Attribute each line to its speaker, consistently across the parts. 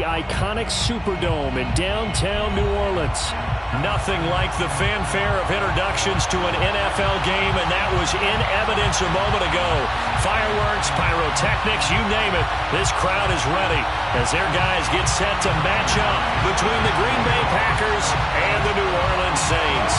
Speaker 1: iconic Superdome in downtown New Orleans.
Speaker 2: Nothing like the fanfare of introductions to an NFL game, and that was in evidence a moment ago. Fireworks, pyrotechnics, you name it. This crowd is ready as their guys get set to match up between the Green Bay Packers and the New Orleans Saints.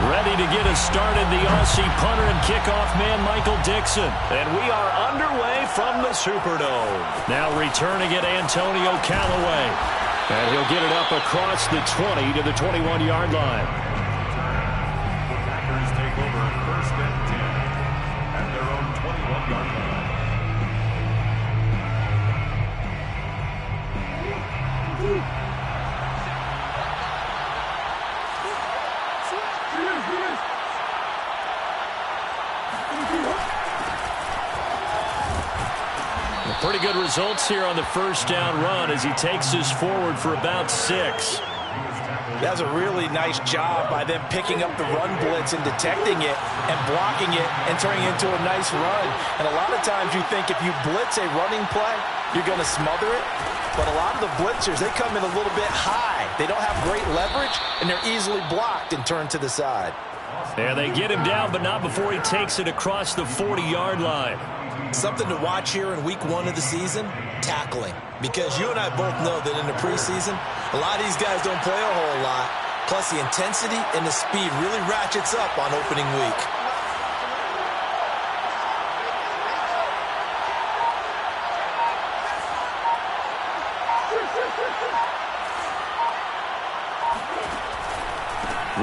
Speaker 2: Ready to get us started, the Aussie punter and kickoff man, Michael Dixon. And we are underway from the Superdome. Now returning it, Antonio Callaway. And he'll get it up across the 20 to the 21-yard line.
Speaker 3: The Packers take over first and 10 at their own 21-yard line.
Speaker 2: Pretty good results here on the first down run as he takes us forward for about 6.
Speaker 4: That was a really nice job by them picking up the run blitz and detecting it and blocking it and turning it into a nice run. And a lot of times you think if you blitz a running play, you're going to smother it. But a lot of the blitzers, they come in a little bit high. They don't have great leverage, and they're easily blocked and turned to the side.
Speaker 2: And they get him down, but not before he takes it across the 40-yard line.
Speaker 4: Something to watch here in week 1 of the season, tackling. Because you and I both know that in the preseason, a lot of these guys don't play a whole lot. Plus the intensity and the speed really ratchets up on opening week.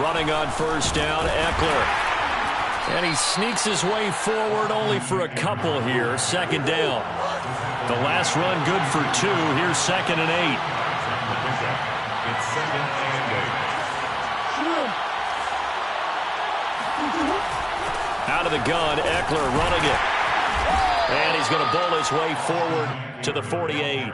Speaker 2: Running on first down, Eckler. And he sneaks his way forward only for a couple here. Second down. The last run good for 2. Here's 2nd and 8.
Speaker 3: It's 2nd and 8.
Speaker 2: Out of the gun, Eckler running it. And he's going to bowl his way forward to the 48.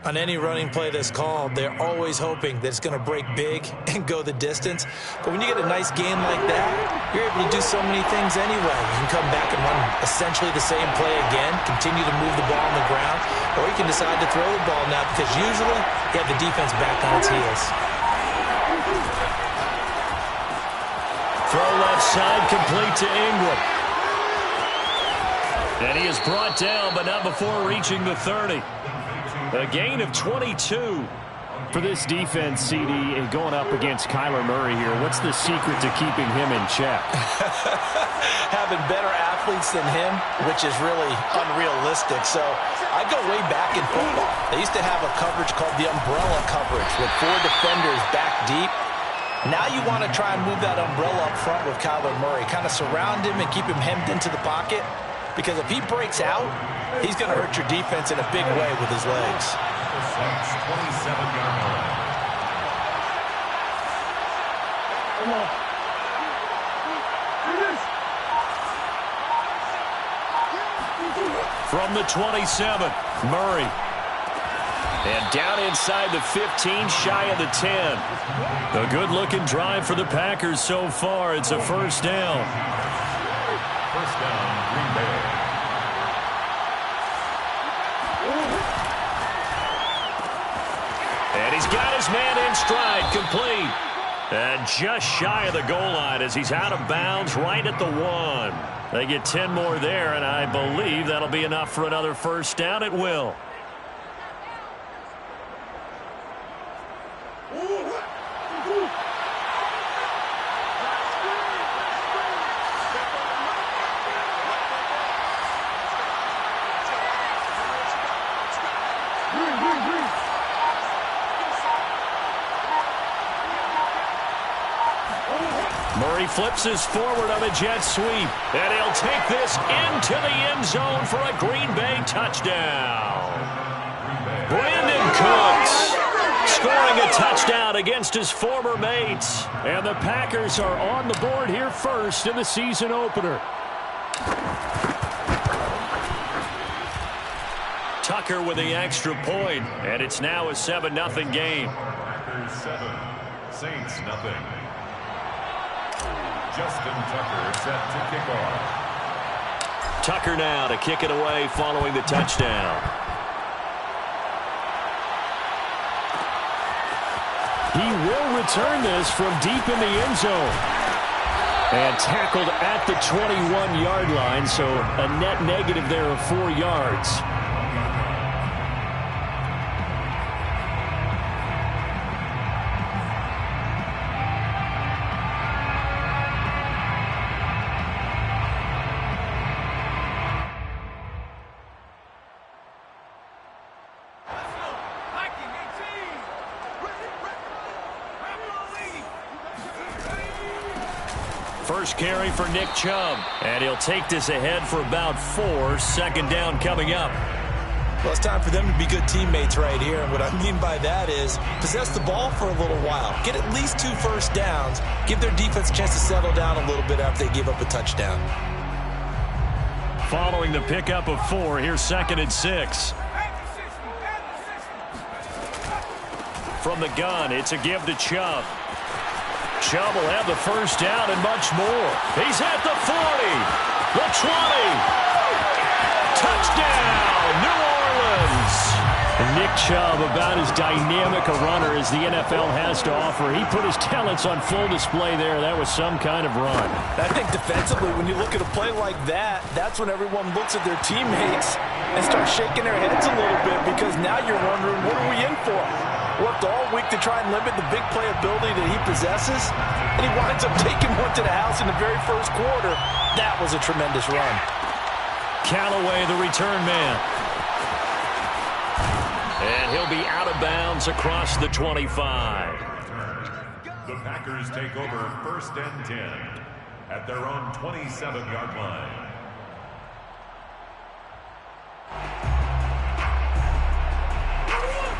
Speaker 4: On any running play that's called, they're always hoping that it's going to break big and go the distance. But when you get a nice game like that, you're able to do so many things anyway. You can come back and run essentially the same play again, continue to move the ball on the ground, or you can decide to throw the ball now because usually you have the defense back on its heels.
Speaker 2: Throw left side, complete to Ingram. And he is brought down, but not before reaching the 30. A gain of 22.
Speaker 1: For this defense, CD, and going up against Kyler Murray here, what's the secret to keeping him in check?
Speaker 4: Having better athletes than him, which is really unrealistic. So I go way back in football. They used to have a coverage called the umbrella coverage with 4 defenders back deep. Now you want to try and move that umbrella up front with Kyler Murray. Kind of surround him and keep him hemmed into the pocket. Because if he breaks out, he's going to hurt your defense in a big way with his legs.
Speaker 3: The Saints 27-yard line.
Speaker 2: From the 27, Murray. And down inside the 15, shy of the 10. A good-looking drive for the Packers so far. It's a first down.
Speaker 3: First down, Green Bay.
Speaker 2: And he's got his man in stride, complete. And just shy of the goal line as he's out of bounds right at the 1. They get 10 more there, and I believe that'll be enough for another first down. It will. Murray flips his forward on a jet sweep, and he'll take this into the end zone for a Green Bay touchdown. Brandon Cooks scoring a touchdown against his former mates. And the Packers are on the board here first in the season opener. Tucker with the extra point, and it's now a 7-0 game.
Speaker 3: Packers 7, Saints nothing. Justin Tucker set to kick off.
Speaker 2: Tucker now to kick it away following the touchdown.
Speaker 1: He will return this from deep in the end zone. And tackled at the 21-yard line, so a net negative there of 4 yards.
Speaker 2: First carry for Nick Chubb. And he'll take this ahead for about 4. Second down coming up.
Speaker 4: Well, it's time for them to be good teammates right here. And what I mean by that is possess the ball for a little while. Get at least 2 first downs. Give their defense a chance to settle down a little bit after they give up a touchdown.
Speaker 2: Following the pickup of 4, here's 2nd and 6. From the gun, it's a give to Chubb. Chubb will have the first down and much more. He's at the 40, the 20. Touchdown, New Orleans.
Speaker 1: And Nick Chubb, about as dynamic a runner as the NFL has to offer. He put his talents on full display there. That was some kind of run.
Speaker 4: I think defensively, when you look at a play like that, that's when everyone looks at their teammates and starts shaking their heads a little bit, because now you're wondering, what are we in for? Worked all week to try and limit the big play ability that he possesses, and he winds up taking one to the house in the very first quarter. That was a tremendous run.
Speaker 2: Callaway, the return man. And he'll be out of bounds across the 25.
Speaker 3: The Packers take over 1st and 10 at their own 27-yard line.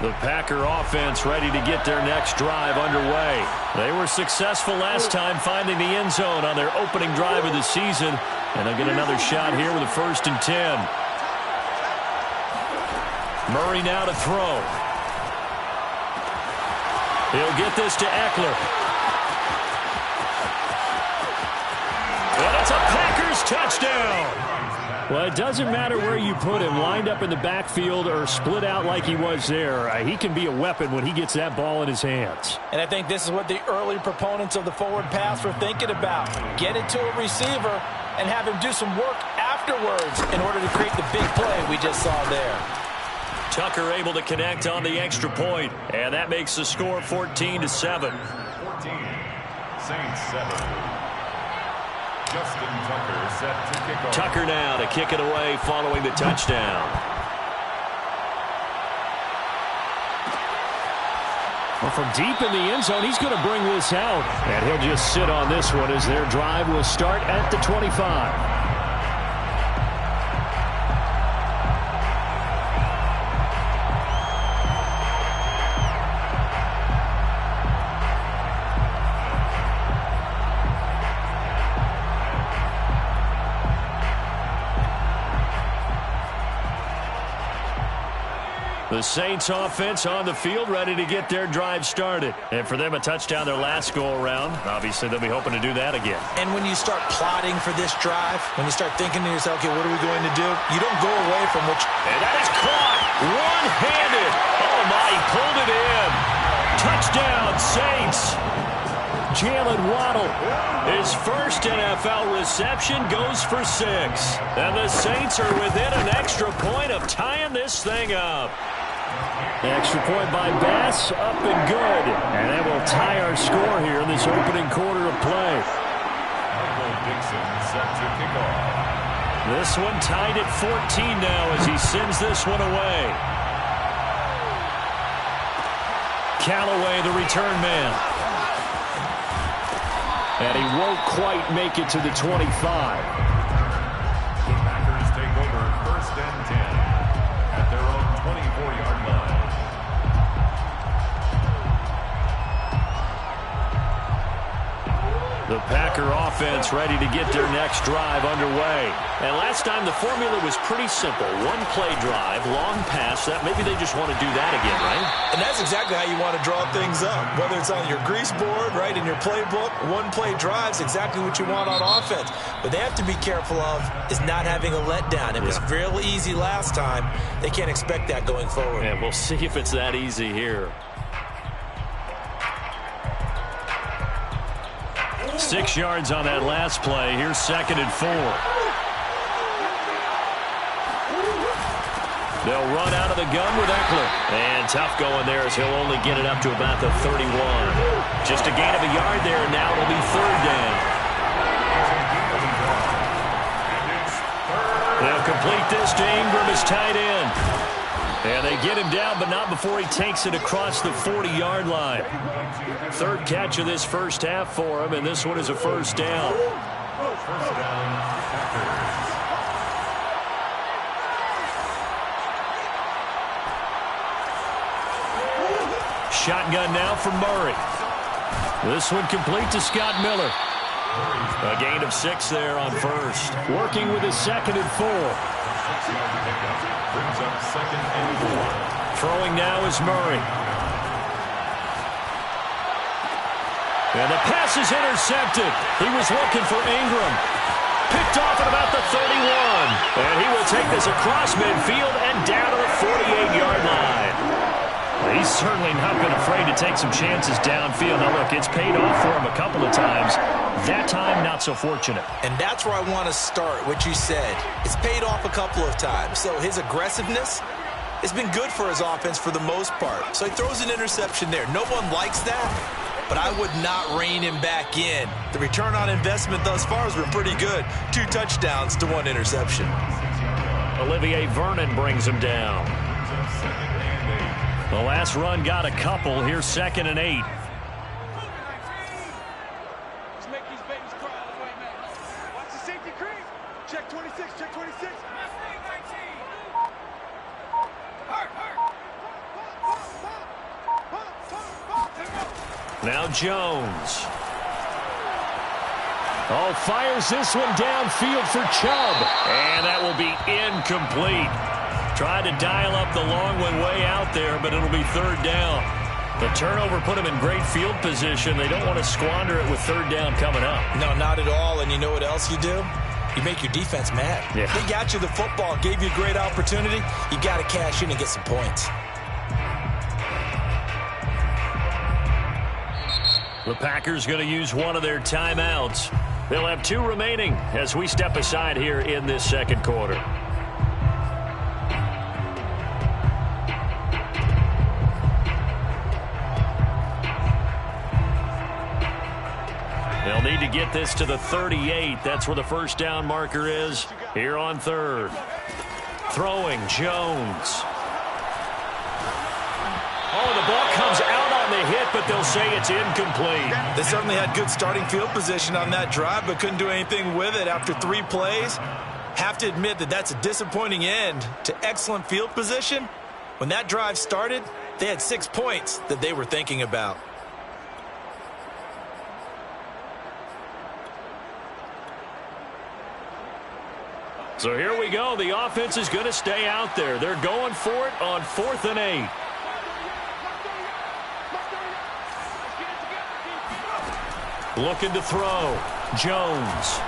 Speaker 2: The Packer offense ready to get their next drive underway. They were successful last time finding the end zone on their opening drive of the season, and they'll get another shot here with a 1st and 10. Murray now to throw. He'll get this to Eckler. And it's a Packers touchdown.
Speaker 1: Well, it doesn't matter where you put him, lined up in the backfield or split out like he was there. He can be a weapon when he gets that ball in his hands.
Speaker 4: And I think this is what the early proponents of the forward pass were thinking about. Get it to a receiver and have him do some work afterwards in order to create the big play we just saw there.
Speaker 2: Tucker able to connect on the extra point, and that makes the score 14-7.
Speaker 3: 14, Saints 7. Justin Tucker set to kick off.
Speaker 2: Tucker now to kick it away following the touchdown.
Speaker 1: Well, from deep in the end zone, he's going to bring this out. And he'll just sit on this one as their drive will start at the 25.
Speaker 2: The Saints offense on the field ready to get their drive started. And for them, a touchdown their last go-around. Obviously, they'll be hoping to do that again.
Speaker 4: And when you start plotting for this drive, when you start thinking to yourself, okay, what are we going to do? You don't go away from what
Speaker 2: And that is caught one-handed. Oh, my, he pulled it in. Touchdown, Saints.
Speaker 1: Jalen Waddle.
Speaker 2: His first NFL reception goes for 6. And the Saints are within an extra point of tying this thing up.
Speaker 1: Extra point by Bass, up and good. And that will tie our score here in this opening quarter of play.
Speaker 3: Michael Dixon set to kick off.
Speaker 2: This one tied at 14 now as he sends this one away. Callaway, the return man.
Speaker 1: And he won't quite make it to the 25.
Speaker 3: The Packers take over 1st and 10 at their own 24-yard line.
Speaker 1: The Packer offense ready to get their next drive underway.
Speaker 2: And last time the formula was pretty simple. One play drive, long pass. That maybe they just want to do that again, right?
Speaker 4: And that's exactly how you want to draw things up. Whether it's on your grease board, right, in your playbook, one play drives exactly what you want on offense. What they have to be careful of is not having a letdown. It was real easy last time. They can't expect that going forward.
Speaker 2: And we'll see if it's that easy here.
Speaker 1: 6 yards on that last play. Here's 2nd and 4. They'll run out of the gun with Eckler.
Speaker 2: And tough going there as he'll only get it up to about the 31. Just a gain of a yard there, and now it'll be 3rd down.
Speaker 1: They'll complete this to Ingram as tight end. And they get him down, but not before he takes it across the 40-yard line. 3rd catch of this first half for him, and this one is a 1st down.
Speaker 3: First down, Packers.
Speaker 1: Shotgun now for Murray. This one complete to Scott Miller. A gain of 6 there on 1st. Working with his 2nd and 4.
Speaker 3: Brings up 2nd and 4.
Speaker 1: Throwing now is Murray. And the pass is intercepted. He was looking for Ingram. Picked off at about the 31. And he will take this across midfield and down to the 48-yard line. He's certainly not been afraid to take some chances downfield. Now, look, it's paid off for him a couple of times. That time, not so fortunate.
Speaker 4: And that's where I want to start, what you said. It's paid off a couple of times. So his aggressiveness has been good for his offense for the most part. So he throws an interception there. No one likes that, but I would not rein him back in. The return on investment thus far has been pretty good. 2 touchdowns to 1 interception.
Speaker 1: Olivier Vernon brings him down. The last run got a couple. Here's 2nd and 8.
Speaker 5: Make these babies cry. Wait, man. Watch the safety creep. Check 26. Check 26.
Speaker 1: Now Jones. Oh, fires this one downfield for Chubb. And that will be incomplete. Tried to dial up the long one way out there, but it'll be 3rd down. The turnover put them in great field position. They don't want to squander it with 3rd down coming up.
Speaker 4: No, not at all. And you know what else you do? You make your defense mad.
Speaker 1: Yeah.
Speaker 4: They got you the football, gave you a great opportunity. You got to cash in and get some points.
Speaker 1: The Packers going to use one of their timeouts. They'll have 2 remaining as we step aside here in this 2nd quarter. They'll need to get this to the 38. That's where the 1st down marker is here on 3rd. Throwing, Jones. Oh, the ball comes out on the hit, but they'll say it's incomplete.
Speaker 4: They certainly had good starting field position on that drive, but couldn't do anything with it after 3 plays. Have to admit that that's a disappointing end to excellent field position. When that drive started, they had 6 points that they were thinking about.
Speaker 1: So here we go. The offense is going to stay out there. They're going for it on 4th and 8. Looking to throw. Jones.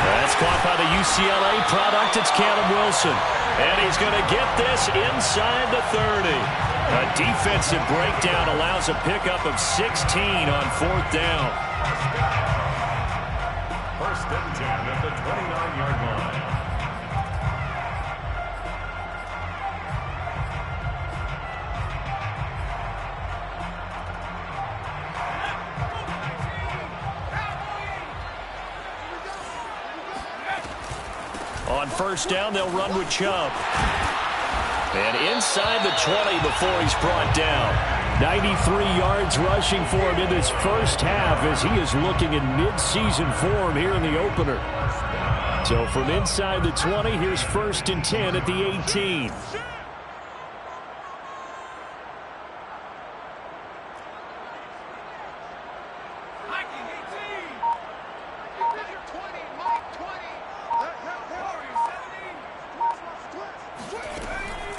Speaker 1: That's caught by the UCLA product. It's Callum Wilson. And he's going to get this inside the 30. A defensive breakdown allows a pickup of 16 on 4th down.
Speaker 3: 1st and 10 at the 29-yard line.
Speaker 1: On 1st down, they'll run with Chubb. And inside the 20 before he's brought down. 93 yards rushing for him in this first half as he is looking in mid-season form here in the opener. So from inside the 20, here's 1st and 10 at the 18.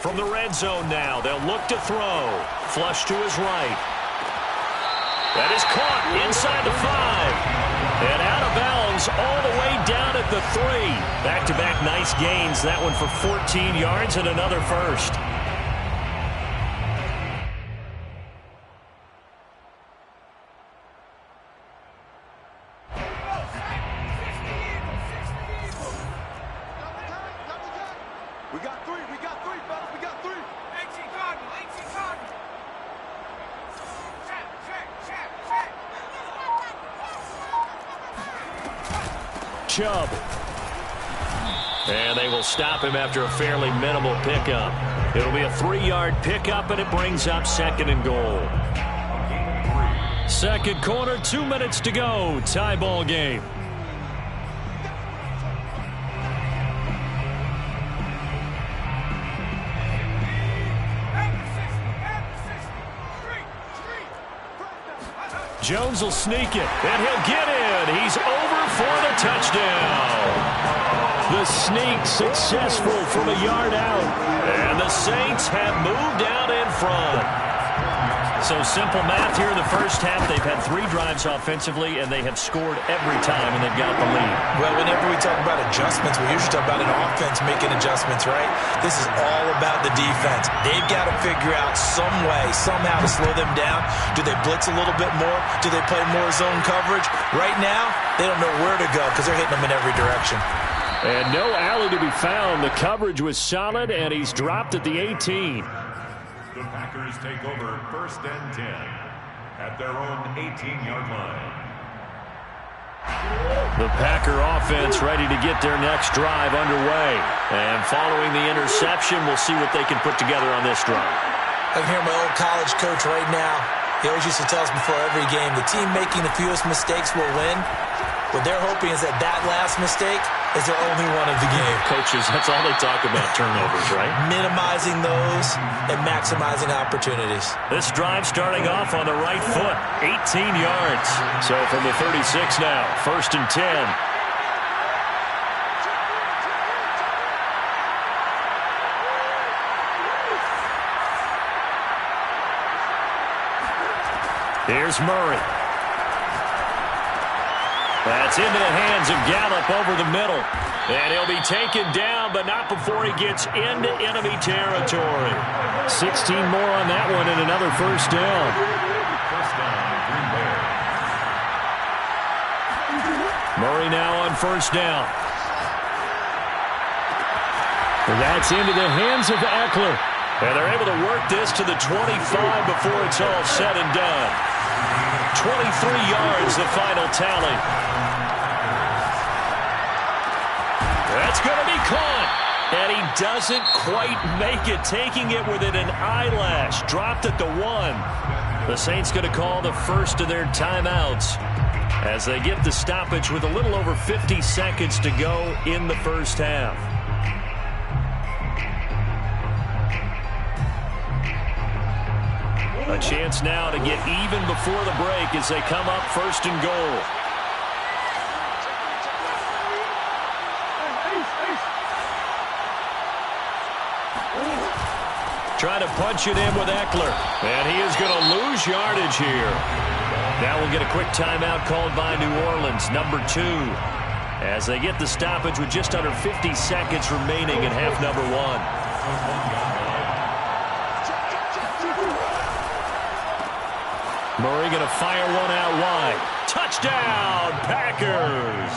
Speaker 1: From the red zone now, they'll look to throw. Flush to his right. That is caught inside the 5. And out of bounds all the way down at the 3. Back-to-back nice gains. That one for 14 yards and another first. Chubb. And they will stop him after a fairly minimal pickup. It'll be a 3-yard pickup, and it brings up 2nd and goal. Second quarter, 2 minutes to go. Tie ball game. Jones will sneak it, and he'll get in. He's over for the touchdown. The sneak successful from a yard out. And the Saints have moved out in front. So simple math here in the first half. They've had 3 drives offensively, and they have scored every time, and they've got the lead.
Speaker 4: Well, whenever we talk about adjustments, we usually talk about an offense making adjustments, right? This is all about the defense. They've got to figure out some way, somehow to slow them down. Do they blitz a little bit more? Do they play more zone coverage? Right now, they don't know where to go because they're hitting them in every direction.
Speaker 1: And no alley to be found. The coverage was solid, and he's dropped at the 18.
Speaker 3: The Packers take over 1st and 10 at their own 18-yard line.
Speaker 1: The Packer offense ready to get their next drive underway. And following the interception, we'll see what they can put together on this drive.
Speaker 4: I can hear my old college coach right now. He always used to tell us before every game, the team making the fewest mistakes will win. What they're hoping is that last mistake is their only one of the game.
Speaker 1: Coaches, that's all they talk about, turnovers, right?
Speaker 4: Minimizing those and maximizing opportunities. This
Speaker 1: drive starting off on the right foot, 18 yards. So from the 36 now, 1st and 10. Here's Murray. That's into the hands of Gallup over the middle. And he'll be taken down, but not before he gets into enemy territory. 16 more on that one and another first down.
Speaker 3: First down, Green Bay.
Speaker 1: Murray now on first down. And that's into the hands of Eckler. And they're able to work this to the 25 before it's all said and done. 23 yards, the final tally. That's going to be caught. And he doesn't quite make it, taking it within an eyelash. Dropped at the 1. The Saints going to call the first of their timeouts as they get the stoppage with a little over 50 seconds to go in the first half. A chance now to get even before the break as they come up 1st and goal. Trying to punch it in with Eckler. And he is going to lose yardage here. Now we'll get a quick timeout called by New Orleans, number 2. As they get the stoppage with just under 50 seconds remaining in half number 1. Murray going to fire one out wide. Touchdown, Packers!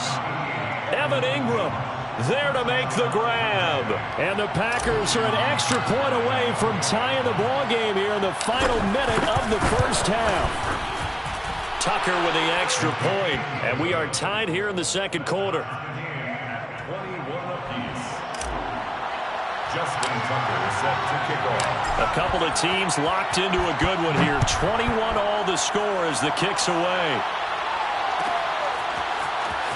Speaker 1: Evan Ingram there to make the grab. And the Packers are an extra point away from tying the ball game here in the final minute of the first half. Tucker with the extra point, and we are tied here in the second quarter.
Speaker 3: 21 apiece. Justin Tucker set to kick off.
Speaker 1: A couple of teams locked into a good one here. 21 all the score as the kick's away.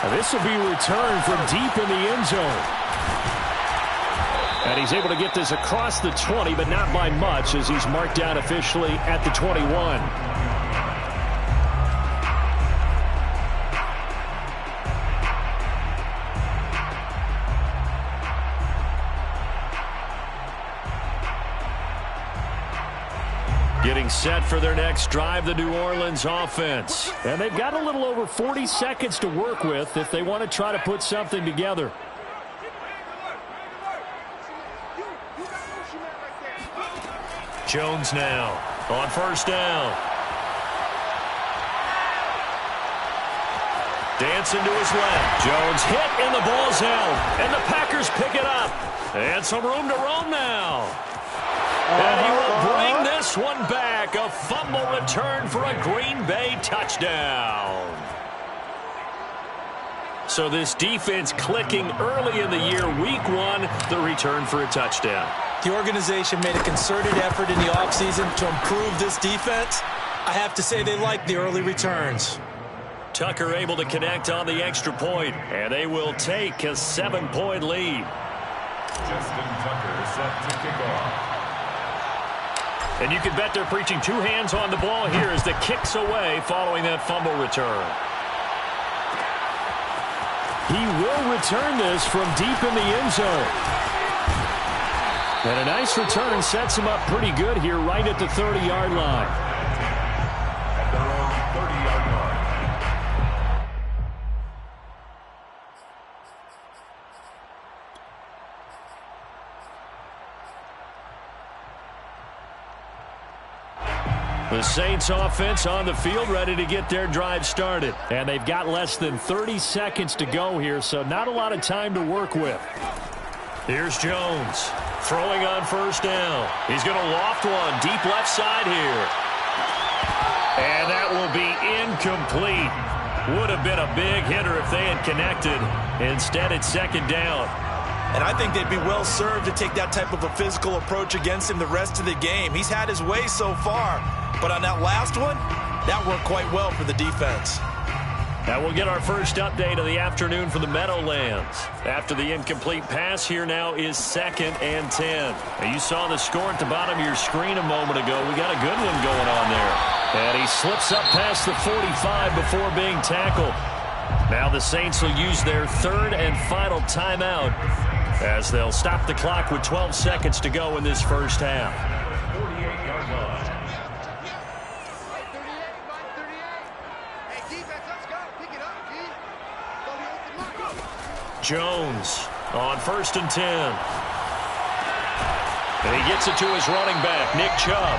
Speaker 1: And this will be returned from deep in the end zone. And he's able to get this across the 20, but not by much as he's marked down officially at the 21. set for their next drive, the New Orleans offense. And they've got a little over 40 seconds to work with if they want to try to put something together. Jones now on first down. Dancing to his left. Jones hit and the ball's held. And the Packers pick it up. And some room to roam now. And he will bring this one back. A fumble return for a Green Bay touchdown. So this defense clicking early in the year. Week 1, the return for a touchdown.
Speaker 4: The organization made a concerted effort in the offseason to improve this defense. I have to say they like the early returns.
Speaker 1: Tucker able to connect on the extra point, and they will take a 7-point lead.
Speaker 3: Justin Tucker set to kick off.
Speaker 1: And you can bet they're preaching 2 hands on the ball here as the kick's away following that fumble return. He will return this from deep in the end zone. And a nice return sets him up pretty good here right at the 30-yard line.
Speaker 3: At their own 30-yard line.
Speaker 1: The Saints offense on the field ready to get their drive started. And they've got less than 30 seconds to go here, so not a lot of time to work with. Here's Jones throwing on first down. He's going to loft one deep left side here. And that will be incomplete. Would have been a big hitter if they had connected. Instead, it's second down.
Speaker 4: And I think they'd be well served to take that type of a physical approach against him the rest of the game. He's had his way so far. But on that last one, that worked quite well for the defense.
Speaker 1: Now we'll get our first update of the afternoon for the Meadowlands. After the incomplete pass, here now is 2nd and 10. Now you saw the score at the bottom of your screen a moment ago. We got a good one going on there. And he slips up past the 45 before being tackled. Now the Saints will use their 3rd and final timeout as they'll stop the clock with 12 seconds to go in this first half.
Speaker 3: 48-yard line.
Speaker 1: Jones on 1st and 10. And he gets it to his running back, Nick Chubb.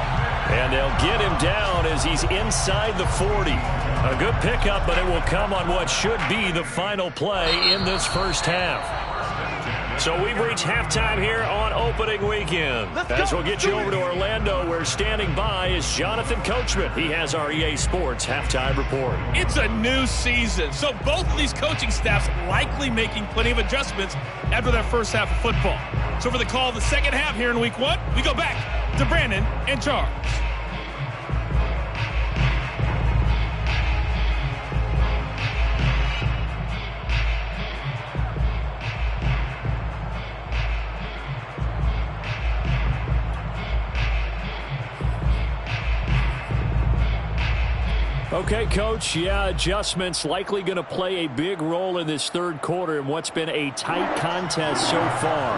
Speaker 1: And they'll get him down as he's inside the 40. A good pickup, but it will come on what should be the final play in this first half. So we've reached halftime here on opening weekend. As we'll get you over to Orlando, where standing by is Jonathan Coachman. He has our EA Sports halftime report.
Speaker 6: It's a new season, so both of these coaching staffs likely making plenty of adjustments after their first half of football. So for the call of the second half here in week 1, we go back to Brandon and Charles.
Speaker 1: Okay, Coach, adjustments likely going to play a big role in this third quarter in what's been a tight contest so far.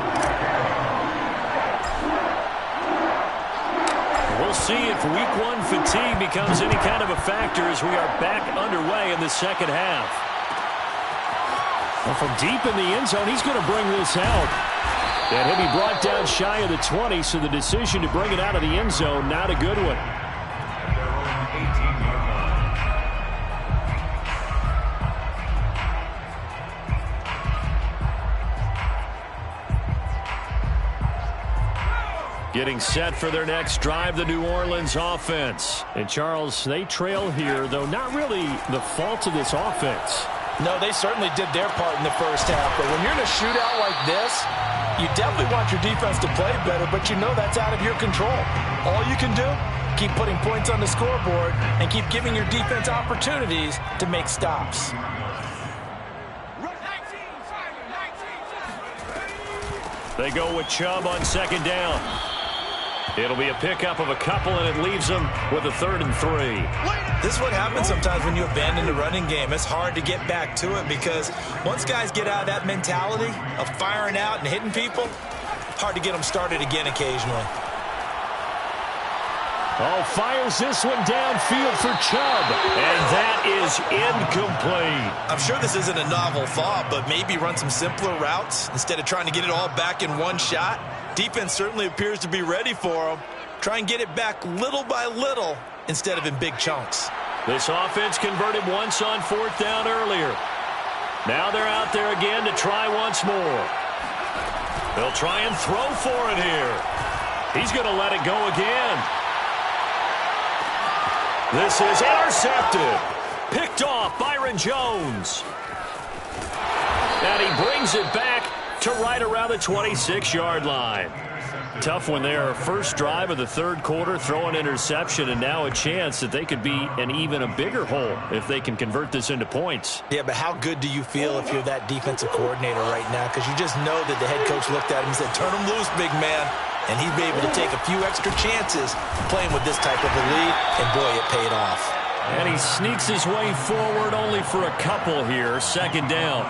Speaker 1: We'll see if week 1 fatigue becomes any kind of a factor as we are back underway in the second half. Well, from deep in the end zone, he's going to bring this out. And he'll be brought down shy of the 20, so the decision to bring it out of the end zone, not a good one. Getting set for their next drive, the New Orleans offense. And, Charles, they trail here, though not really the fault of this offense.
Speaker 4: No, they certainly did their part in the first half. But when you're in a shootout like this, you definitely want your defense to play better, but you know that's out of your control. All you can do, keep putting points on the scoreboard and keep giving your defense opportunities to make stops.
Speaker 1: They go with Chubb on second down. It'll be a pickup of a couple, and it leaves them with a 3rd and 3.
Speaker 4: This is what happens sometimes when you abandon the running game. It's hard to get back to it because once guys get out of that mentality of firing out and hitting people, hard to get them started again occasionally.
Speaker 1: Oh, fires this one downfield for Chubb. And that is incomplete.
Speaker 4: I'm sure this isn't a novel thought, but maybe run some simpler routes instead of trying to get it all back in one shot. Defense certainly appears to be ready for him. Try and get it back little by little instead of in big chunks.
Speaker 1: This offense converted once on 4th down earlier. Now they're out there again to try once more. They'll try and throw for it here. He's going to let it go again. This is intercepted. Picked off Byron Jones. And he brings it back to right around the 26-yard line. Tough one there. First drive of the 3rd quarter, throw an interception, and now a chance that they could be in even a bigger hole if they can convert this into points.
Speaker 4: Yeah, but how good do you feel if you're that defensive coordinator right now? Because you just know that the head coach looked at him and said, turn him loose, big man. And he's been able to take a few extra chances playing with this type of a lead, and boy, it paid off.
Speaker 1: And he sneaks his way forward only for a couple here. 2nd down.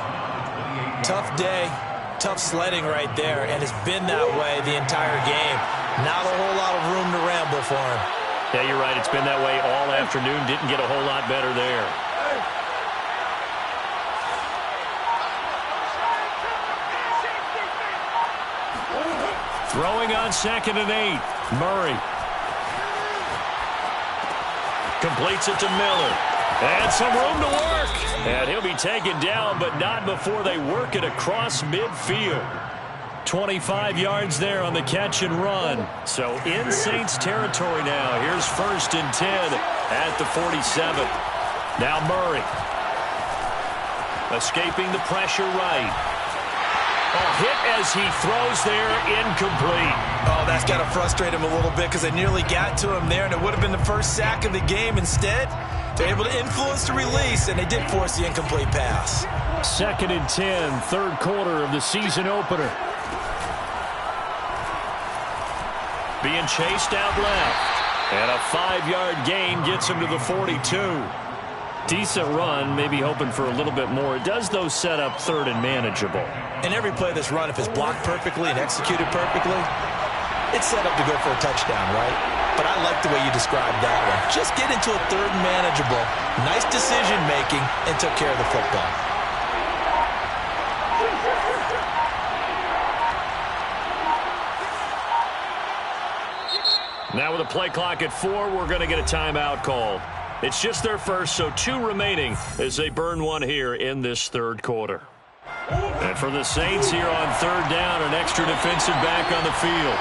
Speaker 4: Tough day, tough sledding right there, and it's been that way the entire game. Not a whole lot of room to ramble for him.
Speaker 1: Yeah, you're right. It's been that way all afternoon. Didn't get a whole lot better there. Throwing on 2nd and 8. Murray. Completes it to Miller. And some room to work. And he'll be taken down, but not before they work it across midfield. 25 yards there on the catch and run. So in Saints territory now. Here's 1st and 10 at the 47. Now Murray. Escaping the pressure right. A hit as he throws there, incomplete.
Speaker 4: Oh, that's got to frustrate him a little bit because they nearly got to him there, and it would have been the first sack of the game. Instead, they're able to influence the release, and they did force the incomplete pass.
Speaker 1: 2nd and 10, 3rd quarter of the season opener. Being chased out left. And a 5-yard gain gets him to the 42. Decent run, maybe hoping for a little bit more. It does, though, set up 3rd and manageable.
Speaker 4: And every play that's run, if it's blocked perfectly and executed perfectly, it's set up to go for a touchdown, right? But I like the way you described that one. Just get into a 3rd and manageable, nice decision-making, and took care of the football.
Speaker 1: Now with a play clock at 4, we're going to get a timeout called. It's just their first, so 2 remaining as they burn one here in this 3rd quarter. And for the Saints here on 3rd down, an extra defensive back on the field.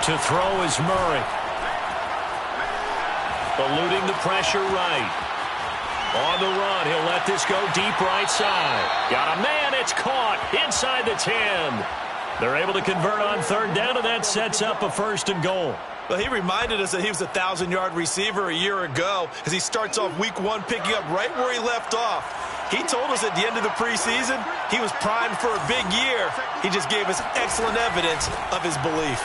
Speaker 1: To throw is Murray. Eluding the pressure right. On the run, he'll let this go deep right side. Got a man, it's caught inside the 10. They're able to convert on 3rd down, and that sets up a 1st and goal.
Speaker 4: Well, he reminded us that he was a 1,000-yard receiver a year ago as he starts off week 1 picking up right where he left off. He told us at the end of the preseason he was primed for a big year. He just gave us excellent evidence of his belief.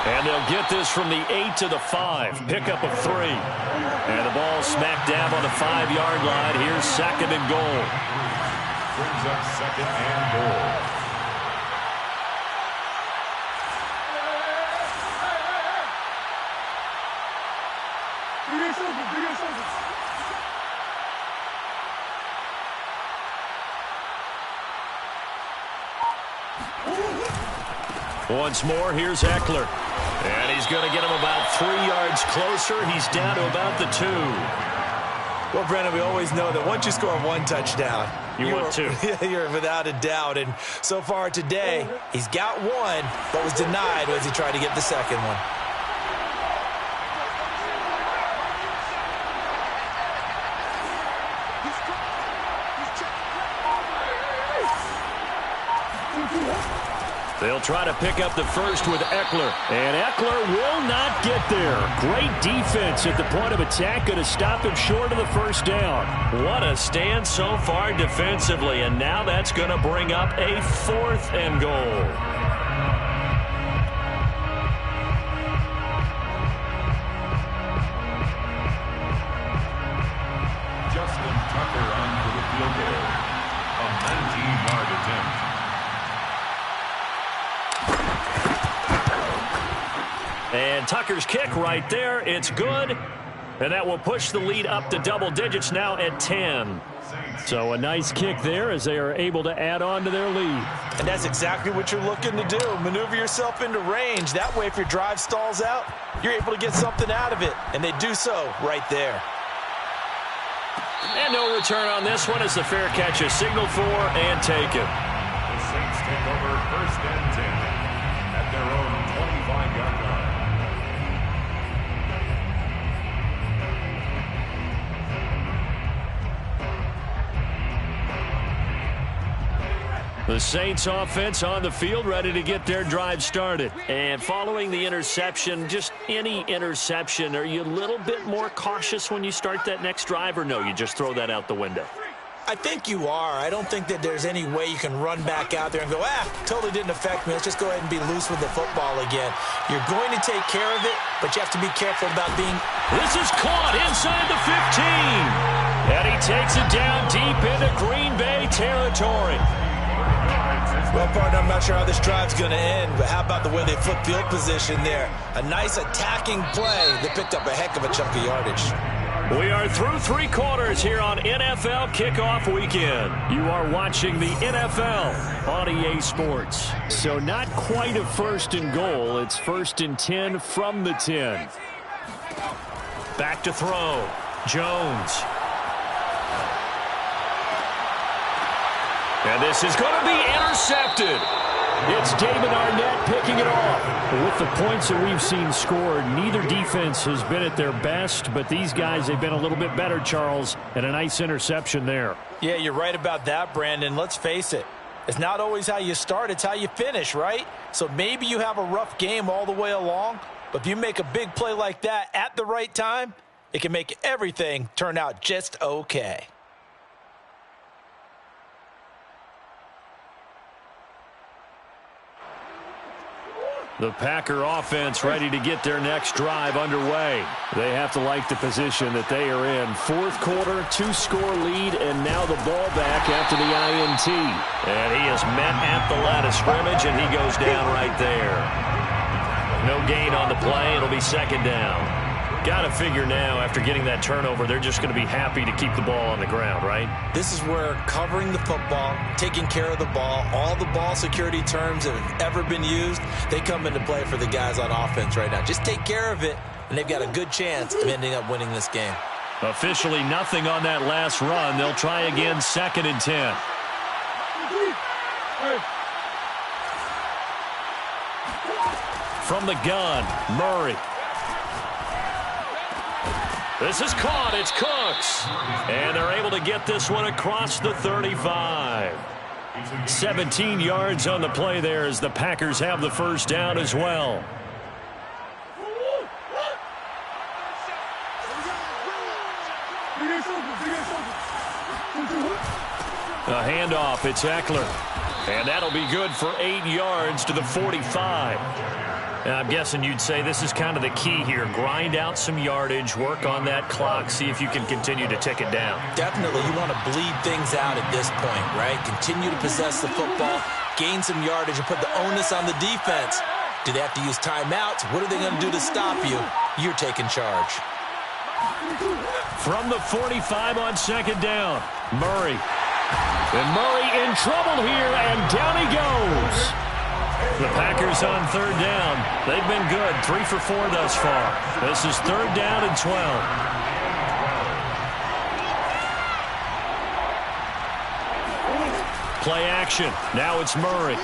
Speaker 1: And they'll get this from the 8 to the 5. Pickup of 3. And the ball smack dab on the 5-yard line. Here's 2nd and goal.
Speaker 3: Brings up 2nd and goal.
Speaker 1: Once more, here's Eckler. And he's going to get him about 3 yards closer. He's down to about the 2.
Speaker 4: Well, Brennan, we always know that once you score 1 touchdown,
Speaker 1: want 2.
Speaker 4: You're without a doubt. And so far today, he's got 1, but was denied as he tried to get the 2nd one.
Speaker 1: They'll try to pick up the 1st with Eckler. And Eckler will not get there. Great defense at the point of attack. Going to stop him short of the 1st down. What a stand so far defensively. And now that's going to bring up a 4th and goal. And Tucker's kick right there. It's good. And that will push the lead up to double digits now at 10.
Speaker 2: So a nice kick there as they are able to add on to their lead.
Speaker 4: And that's exactly what you're looking to do. Maneuver yourself into range. That way, if your drive stalls out, you're able to get something out of it. And they do so right there.
Speaker 1: And no return on this one as the fair catch is signaled for and taken.
Speaker 3: The Saints take over first and 10 at their own 25-yard line.
Speaker 1: The Saints offense on the field, ready to get their drive started. And following the interception, just any interception, are you a little bit more cautious when you start that next drive, or no, you just throw that out the window?
Speaker 4: I think you are. I don't think that there's any way you can run back out there and go, totally didn't affect me. Let's just go ahead and be loose with the football again. You're going to take care of it, but you have to be careful about being...
Speaker 1: This is caught inside the 15. And he takes it down deep into Green Bay territory.
Speaker 4: Well, partner, I'm not sure how this drive's going to end, but how about the way they flip field position there? A nice attacking play that picked up a heck of a chunk of yardage.
Speaker 1: We are through 3 quarters here on NFL Kickoff Weekend. You are watching the NFL on EA Sports.
Speaker 2: So not quite a first and goal. It's first and 10 from the 10.
Speaker 1: Back to throw. Jones. And this is going to be intercepted.
Speaker 2: It's David Arnett picking it off. With the points that we've seen scored, neither defense has been at their best, but these guys, they've been a little bit better, Charles, and a nice interception there.
Speaker 4: Yeah, you're right about that, Brandon. Let's face it. It's not always how you start, it's how you finish, right? So maybe you have a rough game all the way along, but if you make a big play like that at the right time, it can make everything turn out just okay.
Speaker 2: The Packer offense ready to get their next drive underway. They have to like the position that they are in. Fourth quarter, 2-score lead, and now the ball back after the INT.
Speaker 1: And he is met at the line of scrimmage, and he goes down right there. No gain on the play. It'll be second down. Got to figure now, after getting that turnover, they're just going to be happy to keep the ball on the ground, right?
Speaker 4: This is where covering the football, taking care of the ball, all the ball security terms that have ever been used, they come into play for the guys on offense right now. Just take care of it, and they've got a good chance of ending up winning this game.
Speaker 2: Officially nothing on that last run. They'll try again, second and 10. From the gun, Murray.
Speaker 1: This is caught. It's Cooks. And they're able to get this one across the 35.
Speaker 2: 17 yards on the play there as the Packers have the first down as well. A handoff. It's Eckler.
Speaker 1: And that'll be good for 8 yards to the 45. And I'm guessing you'd say this is kind of the key here. Grind out some yardage, work on that clock, see if you can continue to tick it down.
Speaker 4: Definitely. You want to bleed things out at this point, right? Continue to possess the football, gain some yardage, and put the onus on the defense. Do they have to use timeouts? What are they going to do to stop you? You're taking charge.
Speaker 2: From the 45 on second down, Murray. And Murray in trouble here, and down he goes. The Packers on third down. They've been good, 3 for 4 thus far. This is third down and 12. Play action. Now it's Murray.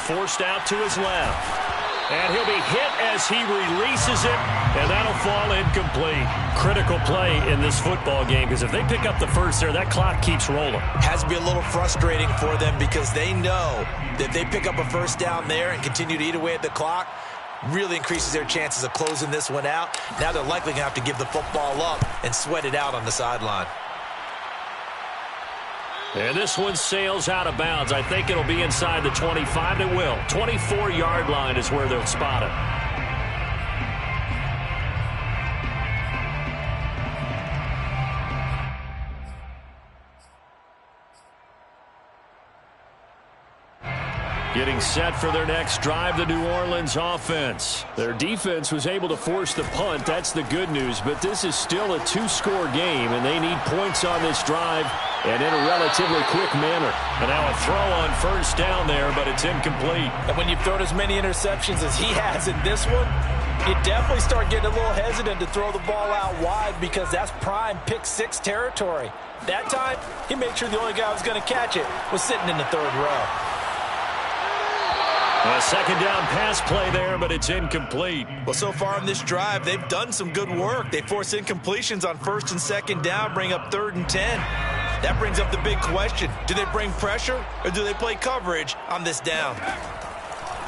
Speaker 1: Forced out to his left. And he'll be hit as he releases it, and that'll fall incomplete.
Speaker 2: Critical play in this football game, because if they pick up the first there, that clock keeps rolling.
Speaker 4: Has to be a little frustrating for them because they know that if they pick up a first down there and continue to eat away at the clock, really increases their chances of closing this one out. Now they're likely going to have to give the football up and sweat it out on the sideline.
Speaker 1: And this one sails out of bounds. I think it'll be inside the 25. It will. 24-yard line is where they'll spot it. Getting set for their next drive, the New Orleans offense. Their defense was able to force the punt. That's the good news. But this is still a two-score game, and they need points on this drive and in a relatively quick manner. And now a throw on first down there, but it's incomplete.
Speaker 4: And when you've thrown as many interceptions as he has in this one, you definitely start getting a little hesitant to throw the ball out wide because that's prime pick-6 territory. That time, he made sure the only guy who was going to catch it was sitting in the third row.
Speaker 1: A second down pass play there, but it's incomplete.
Speaker 4: Well, so far on this drive, they've done some good work. They force incompletions on first and second down, bring up 3rd and 10. That brings up the big question. Do they bring pressure or do they play coverage on this down?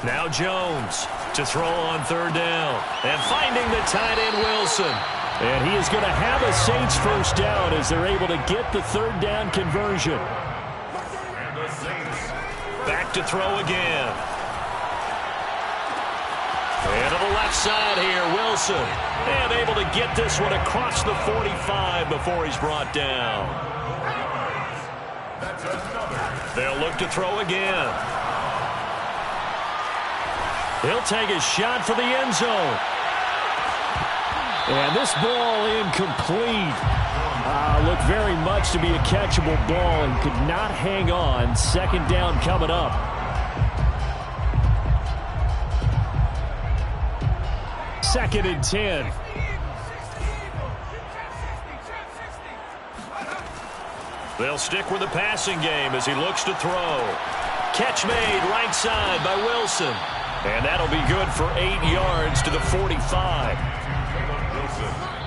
Speaker 1: Now Jones to throw on 3rd down. And finding the tight end, Wilson. And he is going to have a Saints first down as they're able to get the 3rd down conversion. Back to throw again. And to the left side here, Wilson. And able to get this one across the 45 before he's brought down. They'll look to throw again. He'll take a shot for the end zone. And this ball incomplete. Looked very much to be a catchable ball and could not hang on. Second down coming up. Second and 10. They'll stick with the passing game as he looks to throw. Catch made right side by Wilson. And that'll be good for 8 yards to the 45.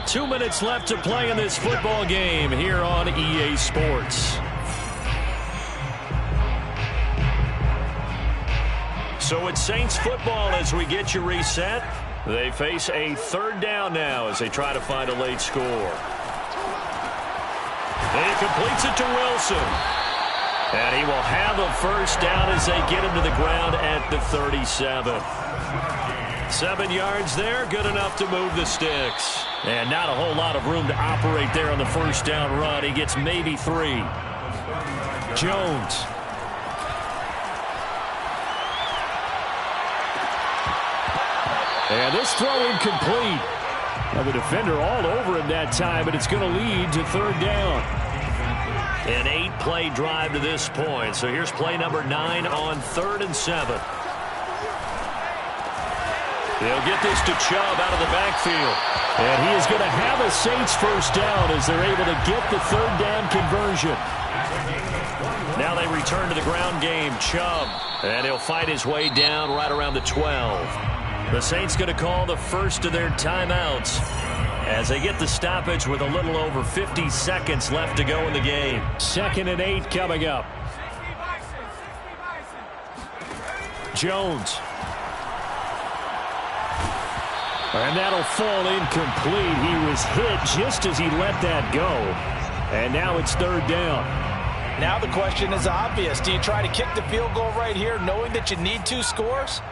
Speaker 1: 2 minutes left to play in this football game here on EA Sports. So it's Saints football as we get you reset. They face a 3rd down now as they try to find a late score. And he completes it to Wilson. And he will have a first down as they get him to the ground at the 37. 7 yards there, good enough to move the sticks. And not a whole lot of room to operate there on the first down run. He gets maybe 3. Jones. And this throw incomplete. Now the defender all over him that time, but it's going to lead to 3rd down. An 8-play drive to this point. So here's play number 9 on 3rd and 7. They'll get this to Chubb out of the backfield. And he is going to have a Saints first down as they're able to get the 3rd down conversion. Now they return to the ground game. Chubb. And he'll fight his way down right around the 12. The Saints going to call the first of their timeouts as they get the stoppage with a little over 50 seconds left to go in the game. 2nd and 8 coming up. Jones. And that'll fall incomplete. He was hit just as he let that go. And now it's 3rd down.
Speaker 4: Now the question is obvious. Do you try to kick the field goal right here knowing that you need 2 scores?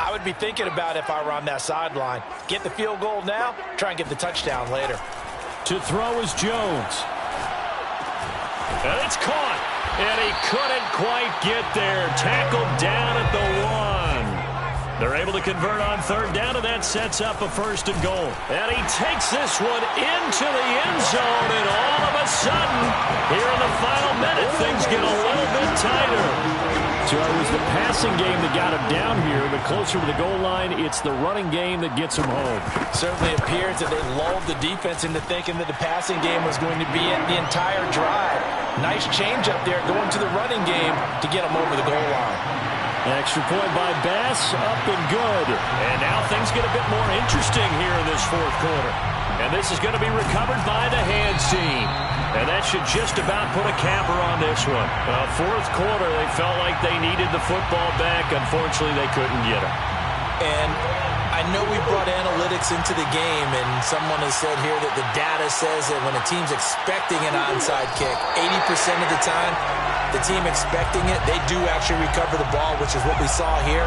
Speaker 4: I would be thinking about if I were on that sideline. Get the field goal now, try and get the touchdown later.
Speaker 1: To throw is Jones. And it's caught. And he couldn't quite get there. Tackled down at the 1. They're able to convert on 3rd down, and that sets up a 1st and goal. And he takes this one into the end zone, and all of a sudden, here in the final minute, things get a little bit tighter. So it was the passing game that got him down here, but closer to the goal line, it's the running game that gets him home.
Speaker 4: Certainly appears that they lulled the defense into thinking that the passing game was going to be in the entire drive. Nice change up there going to the running game to get him over the goal line.
Speaker 1: Extra point by Bass, up and good. And now things get a bit more interesting here in this 4th quarter. And this is going to be recovered by the hands team. And that should just about put a capper on this one. 4th quarter, they felt like they needed the football back. Unfortunately, they couldn't get it.
Speaker 4: And I know we brought analytics into the game, and someone has said here that the data says that when a team's expecting an onside kick, 80% of the time, the team expecting it, they do actually recover the ball, which is what we saw here.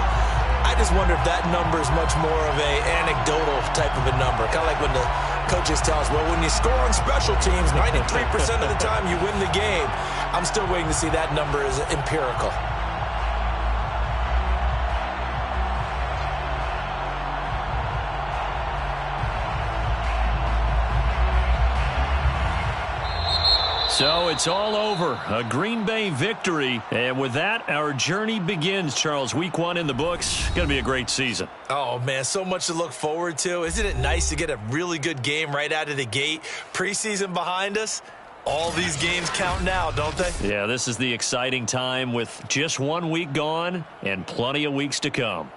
Speaker 4: I just wonder if that number is much more of a anecdotal type of a number. Kind of like when the coaches tell us, well, when you score on special teams, 93% of the time you win the game. I'm still waiting to see that number is empirical.
Speaker 1: So it's all over. A Green Bay victory. And with that, our journey begins, Charles. Week 1 in the books. Going to be a great season.
Speaker 4: Oh, man, so much to look forward to. Isn't it nice to get a really good game right out of the gate? Preseason behind us. All these games count now, don't they?
Speaker 1: Yeah, this is the exciting time with just 1 week gone and plenty of weeks to come.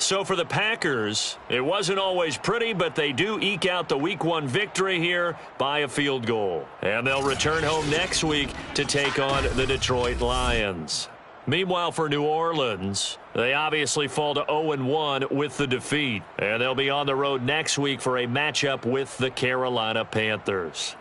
Speaker 1: So for the Packers, it wasn't always pretty, but they do eke out the Week 1 victory here by a field goal. And they'll return home next week to take on the Detroit Lions. Meanwhile, for New Orleans, they obviously fall to 0-1 with the defeat. And they'll be on the road next week for a matchup with the Carolina Panthers.